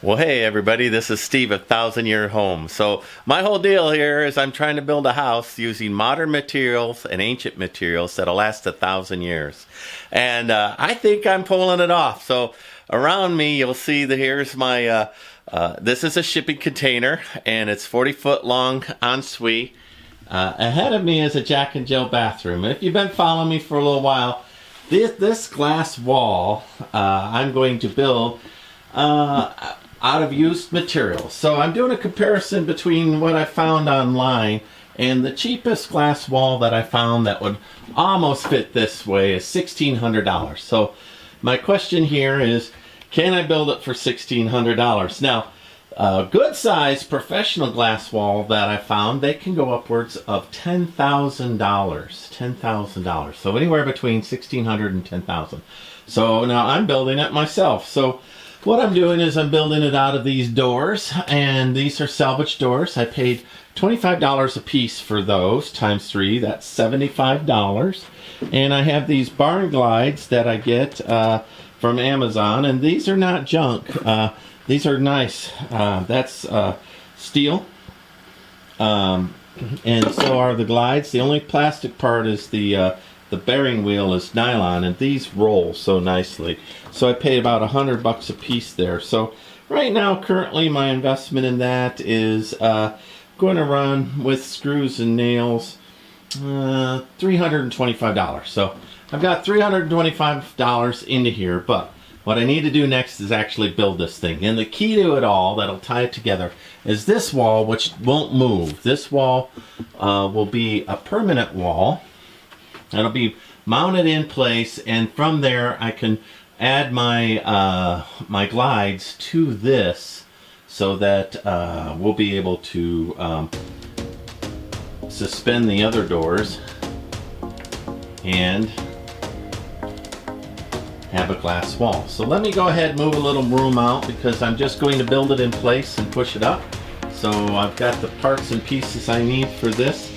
Well, hey everybody, this is Steve of Thousand Year Home. So my whole deal here is I'm trying to build a house using modern materials and ancient materials that'll last 1,000 years. And I think I'm pulling it off. So around me you'll see that here's my, this is a shipping container and it's 40-foot long ensuite. Ahead of me is a Jack and Jill bathroom. And if you've been following me for a little while, this glass wall I'm going to build out of used materials. So I'm doing a comparison between what I found online, and the cheapest glass wall that I found that would almost fit this way is $1,600. So my question here is, can I build it for $1,600? Now, a good size professional glass wall that I found, they can go upwards of $10,000. $10,000. So anywhere between $1,600 and $10,000. So now I'm building it myself. So what I'm doing is I'm building it out of these doors, and these are salvage doors. I paid $25 a piece for those, times 3, that's $75. And I have these barn glides that I get from Amazon, and these are not junk. These are nice. That's steel, and so are the glides. The only plastic part is the bearing wheel is nylon, and these roll so nicely. So I paid about $100 a piece there. So right now, currently, my investment in that is going to run with screws and nails $325. So I've got $325 into here, but what I need to do next is actually build this thing. And the key to it all that'll tie it together is this wall, which won't move. This wall will be a permanent wall. It'll be mounted in place, and from there I can add my my glides to this, so that we'll be able to suspend the other doors and have a glass wall. So let me go ahead and move a little room out, because I'm just going to build it in place and push it up. So I've got the parts and pieces I need for this,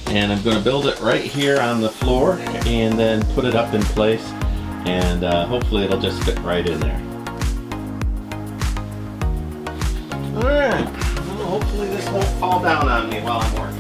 and I'm going to build it right here on the floor and then put it up in place, and hopefully it'll just fit right in there. Alright, well, hopefully this won't fall down on me while I'm working.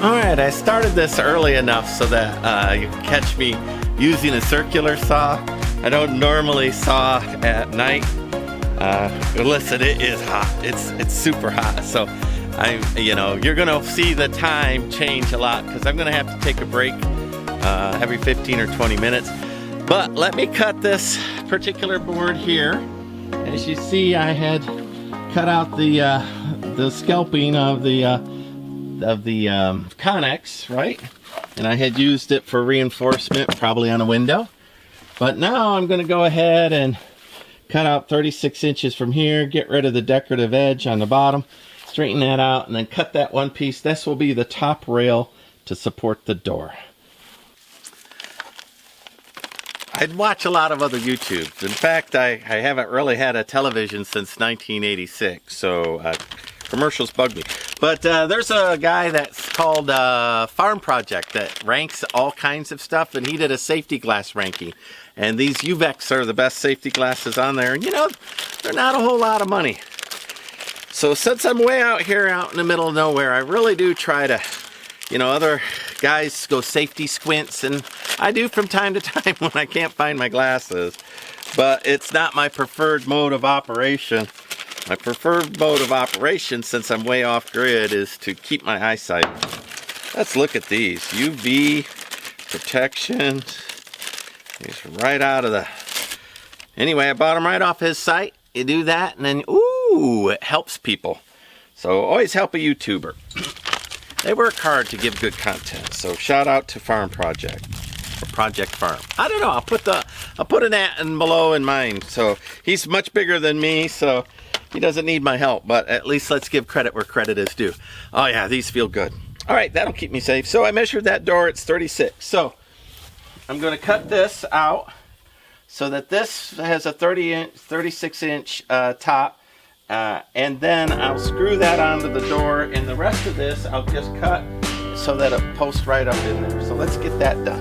Alright, I started this early enough so that you can catch me using a circular saw. I don't normally saw at night. Listen, it is hot. It's super hot. So you're gonna see the time change a lot, because I'm gonna have to take a break every 15 or 20 minutes. But let me cut this particular board here. As you see, I had cut out the scalping of the Connex, right? And I had used it for reinforcement, probably on a window. But now I'm going to go ahead and cut out 36 inches from here, get rid of the decorative edge on the bottom, straighten that out, and then cut that one piece. This will be the top rail to support the door. I'd watch a lot of other YouTubes. In fact, I haven't really had a television since 1986, so commercials bug me. But there's a guy that's called Farm Project that ranks all kinds of stuff, and he did a safety glass ranking. And these UVEX are the best safety glasses on there. And they're not a whole lot of money. So since I'm way out here, out in the middle of nowhere, I really do try to, other guys go safety squints, and I do from time to time when I can't find my glasses. But it's not my preferred mode of operation. My preferred mode of operation, since I'm way off grid, is to keep my eyesight. Let's look at these. UV protection. These are right out of the... Anyway, I bought them right off his site. You do that, and then, ooh, Ooh, it helps people. So always help a YouTuber. They work hard to give good content. So shout out to Farm Project or Project Farm. I don't know. I'll put an at in below in mine. So he's much bigger than me, so he doesn't need my help. But at least let's give credit where credit is due. Oh yeah, these feel good. All right, that'll keep me safe. So I measured that door. It's 36. So I'm going to cut this out so that this has a 36-inch top. And then I'll screw that onto the door, and the rest of this I'll just cut so that it posts right up in there. So let's get that done.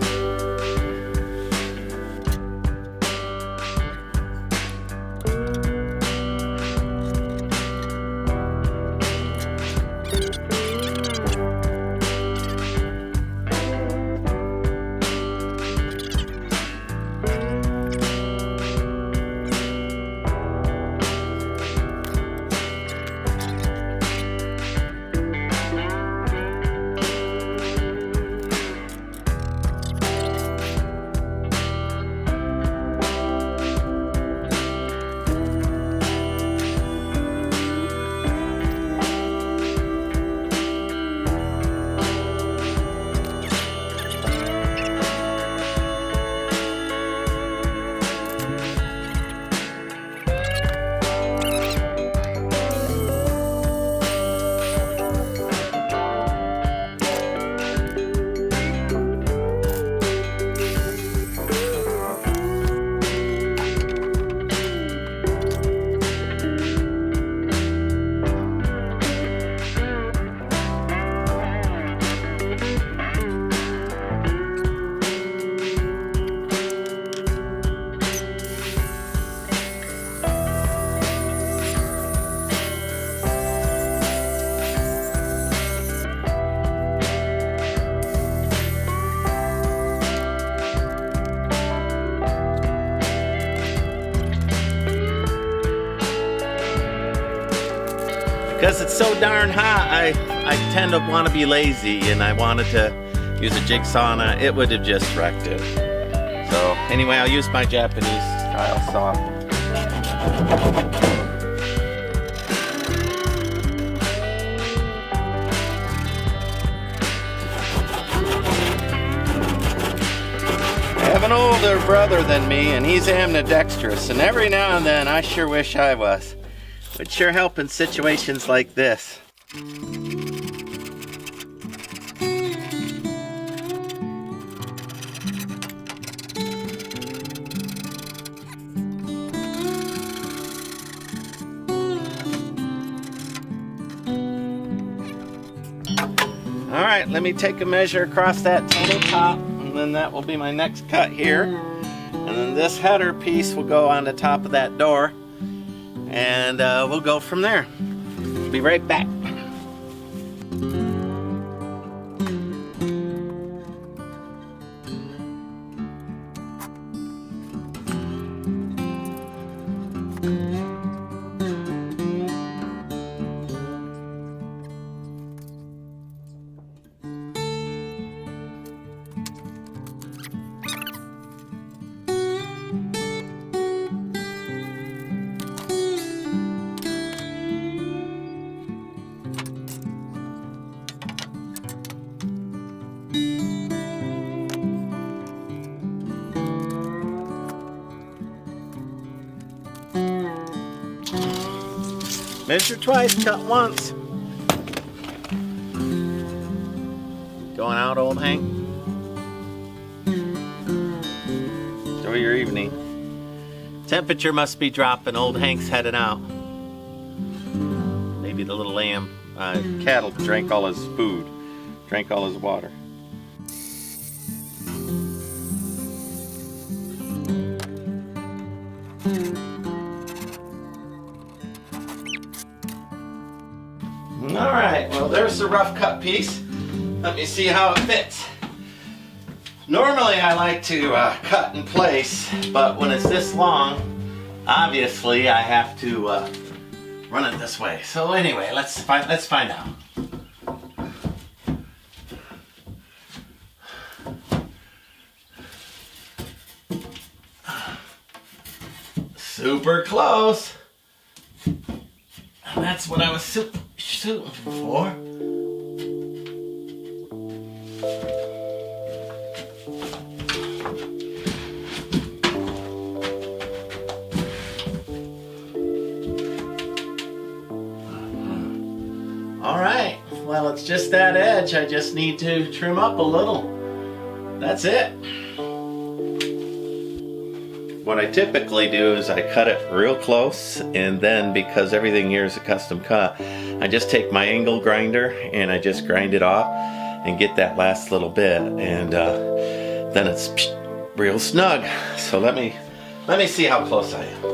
Because it's so darn hot, I tend to want to be lazy, and I wanted to use a jigsaw, and it would have just wrecked it. So anyway, I'll use my Japanese style saw. I have an older brother than me, and he's ambidextrous, and every now and then I sure wish I was. Would sure help in situations like this. All right, let me take a measure across that total top, and then that will be my next cut here. And then this header piece will go on the top of that door. And we'll go from there. Be right back. Measure twice, cut once. Going out, old Hank? Enjoy your evening. Temperature must be dropping. Old Hank's heading out. Maybe the little lamb, cattle drank all his food, drank all his water. Alright, well there's the rough cut piece. Let me see how it fits. Normally I like to cut in place, but when it's this long, obviously I have to run it this way. So anyway, let's find out. Super close. And that's what I was shooting for. Alright, well it's just that edge. I just need to trim up a little. That's it. What I typically do is I cut it real close, and then because everything here is a custom cut, I just take my angle grinder and I just grind it off and get that last little bit, and then it's real snug. So let me see how close I am.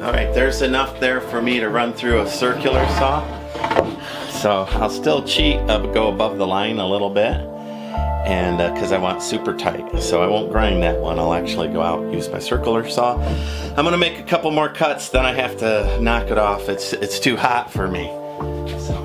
Alright, there's enough there for me to run through a circular saw. So I'll still go above the line a little bit, and because I want super tight. So I won't grind that one. I'll actually go out and use my circular saw. I'm going to make a couple more cuts, then I have to knock it off. It's too hot for me. So.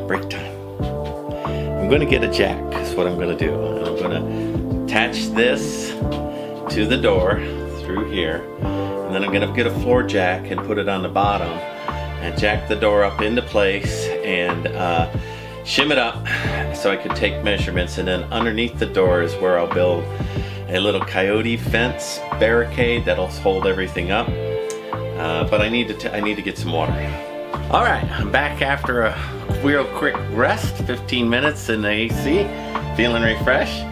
Break time. I'm going to get a jack, is what I'm going to do. And I'm going to attach this to the door through here, and then I'm going to get a floor jack and put it on the bottom and jack the door up into place and shim it up so I can take measurements, and then underneath the door is where I'll build a little coyote fence barricade that'll hold everything up. But I need to get some water. All right, I'm back after a real quick rest, 15 minutes in the AC, feeling refreshed.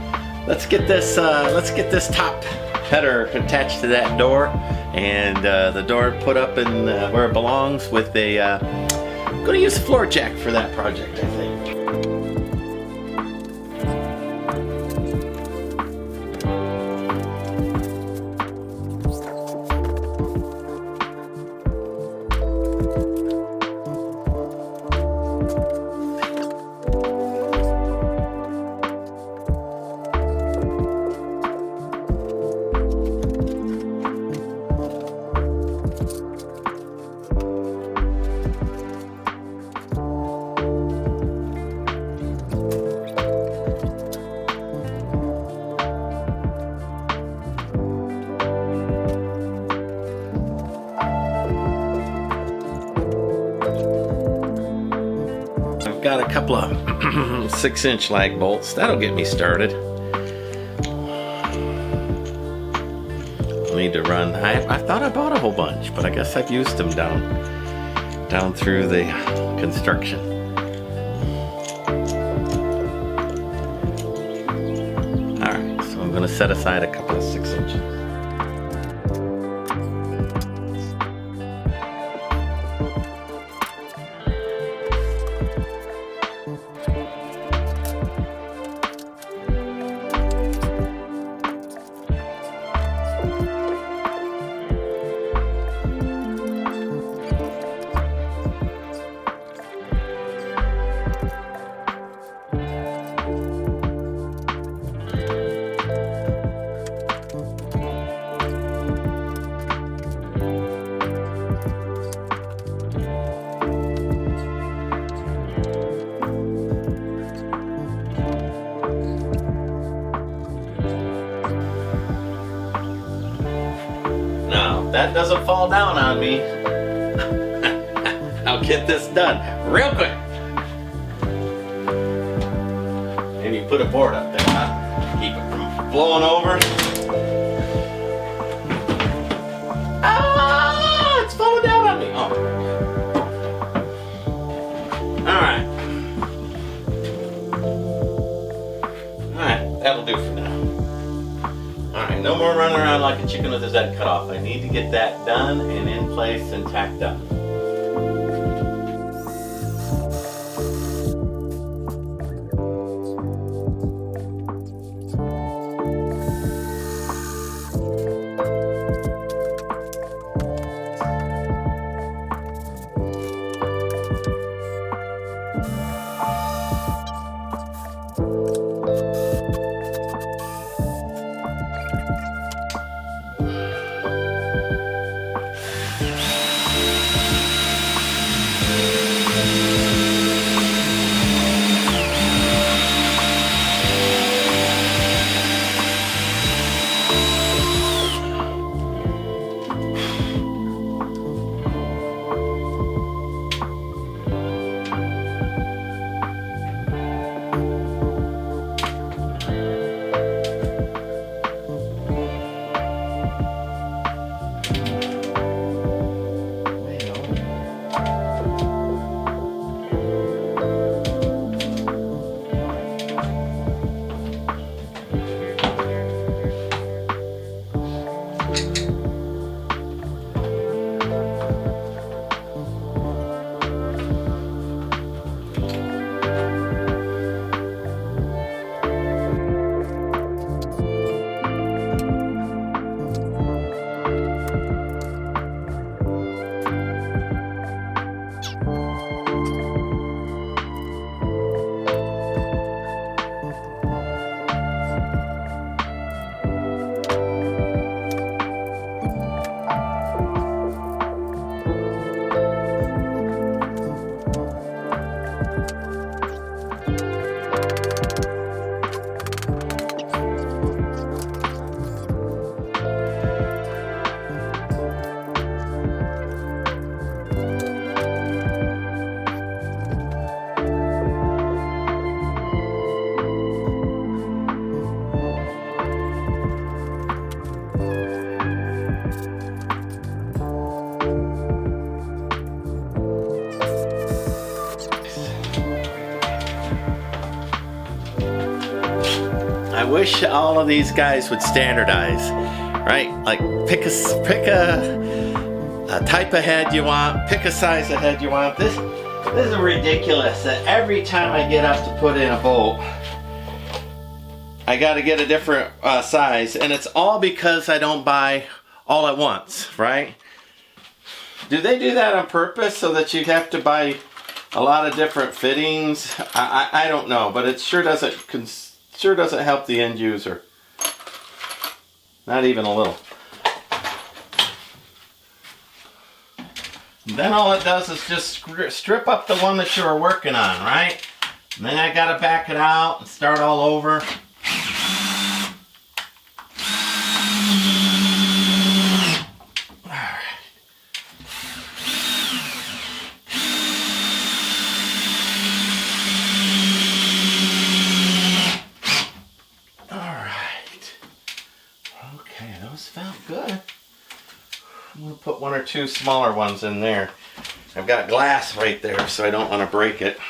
Let's get this top header attached to that door, and the door put up in where it belongs with a. I'm going to use a floor jack for that project, I think. Got a couple of 6-inch lag bolts. That'll get me started. I'll need to run. I thought I bought a whole bunch, but I guess I've used them down through the construction. Alright, so I'm going to set aside a couple of 6-inches. That doesn't fall down on me. I'll get this done real quick. Maybe put a board up there, huh? Keep it from blowing over. Ah, it's falling down on me. Oh. All right. That'll do for now. Alright, no more running around like a chicken with his head cut off. I need to get that done and in place and tacked up. I wish all of these guys would standardize, right? Like pick a type of head you want, pick a size of head you want. This is ridiculous that every time I get up to put in a bolt, I got to get a different size, and it's all because I don't buy all at once, right? Do they do that on purpose so that you have to buy a lot of different fittings? I don't know, but it sure doesn't help the end user. Not even a little. Then all it does is just strip up the one that you were working on, right? And then I gotta back it out and start all over. Felt good. I'm going to put one or two smaller ones in there. I've got glass right there, so I don't want to break it.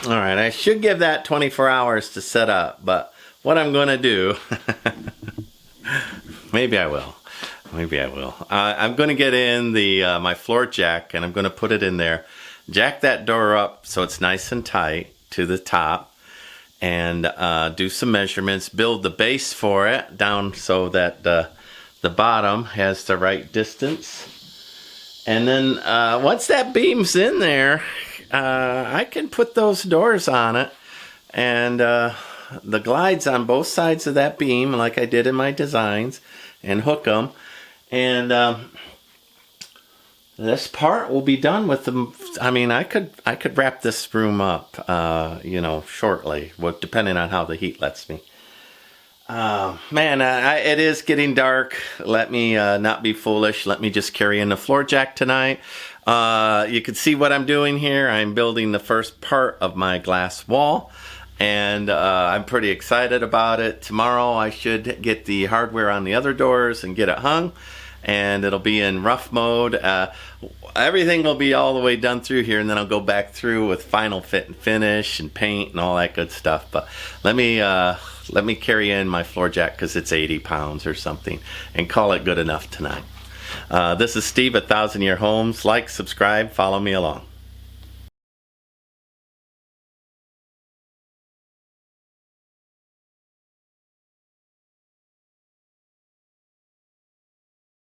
Alright, I should give that 24 hours to set up, but what I'm going to do, maybe I will, I'm going to get in my floor jack, and I'm going to put it in there, jack that door up so it's nice and tight to the top, and do some measurements, build the base for it down so that the bottom has the right distance, and then once that beam's in there, I can put those doors on it, and the glides on both sides of that beam like I did in my designs, and hook them, and this part will be done with them. I mean, I could wrap this room up, you know, shortly, depending on how the heat lets me. Man, it is getting dark. Let me not be foolish. Let me just carry in the floor jack tonight. You can see what I'm doing here. I'm building the first part of my glass wall, and I'm pretty excited about it. Tomorrow I should get the hardware on the other doors and get it hung, and it'll be in rough mode. Everything will be all the way done through here, and then I'll go back through with final fit and finish and paint and all that good stuff. But let me carry in my floor jack because it's 80 pounds or something and call it good enough tonight. This is Steve at 1000 Year Homes. Like, subscribe, follow me along.